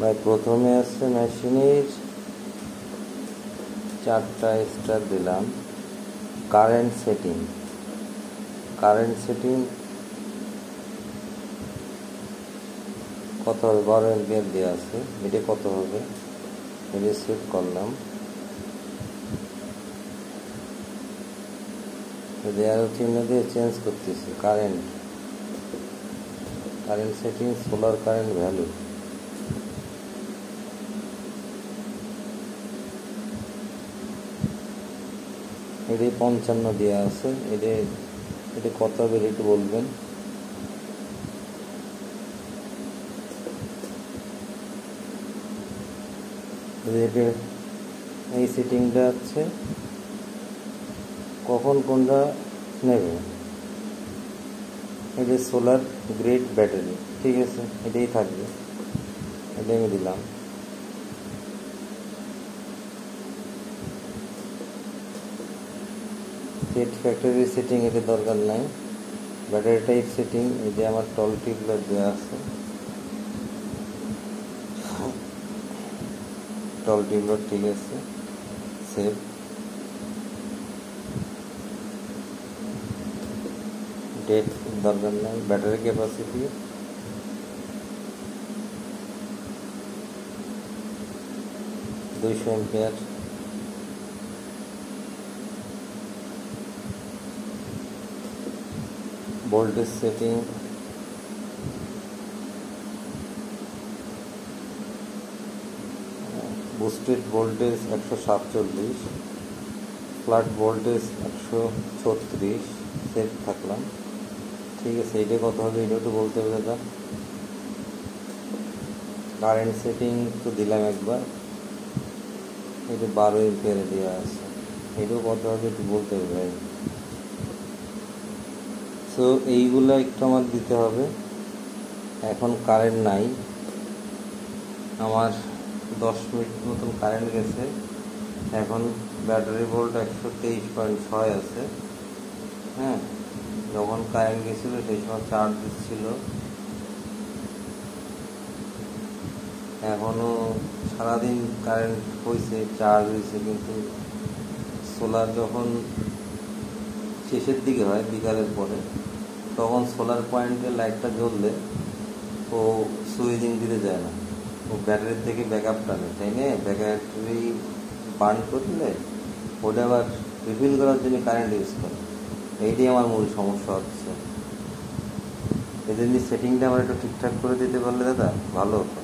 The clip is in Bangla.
ভাই প্রথমে আসছে মেশিনের 4টা স্টার দিলাম। কারেন্ট সেটিং কত হবে? 12 এম্পিয়ার দেওয়া আছে। এটা কত হবে? এটা সেট করলাম। এর চিহ্ন দিয়ে চেঞ্জ করতেছি। Current setting, solar current value. এটা 55 দেওয়া আছে। এটা কত হবে একটু বলবেন? এই সেটিংটা আছে, কখন কোনটা নেবে। এটা সোলার গ্রেড ব্যাটারি, ঠিক আছে, এটাই থাকবে। এটা আমি দিলাম। সেট ফ্যাক্টরি সেটিং এটা দরকার নাই। ব্যাটারি টাইপ সেটিং, এই যে আমার টল টিপলার দেওয়া আছে। টল টিপলার ঠিক আছে, সেভ। ডেট দরকার নাই। Battery capacity 200 ampere. Voltage setting boosted voltage 147, flat voltage 136, save থাকলাম। ঠিক আছে, এটা কত হবে এটা তো বলতে হবে দাদা। কারেন্ট সেটিং তো দিলাম একবার, এটা 12 এম্পিয়ারে দেওয়া আছে। এটাও কত হবে একটু বলতে হবে ভাই। সো এইগুলো একটু আমার দিতে হবে। এখন কারেন্ট নাই, আমার 10 মিনিট মতন কারেন্ট গেছে। এখন ব্যাটারি ভোল্ট 123.6 আছে। হ্যাঁ, যখন কারেন্ট গেছিল সেই সময় চার্জ দিচ্ছিল। এখনও সারাদিন কারেন্ট হয়েছে, চার্জ হয়েছে, কিন্তু সোলার যখন শেষের দিকে হয় বিকালের পরে, তখন সোলার পয়েন্টে লাইটটা জ্বললে ও সুইচিং দিতে যায় না, ও ব্যাটারির থেকে ব্যাকআপ টানে, তাই না? ব্যাটারি বার্ন করলে ওটা আবার রিফিল করার জন্য কারেন্ট ইউজ করে। এইটাই আমার মূল সমস্যা হচ্ছে। এদের সেটিংটা আমার একটু ঠিকঠাক করে দিতে পারলে দাদা ভালো হতো।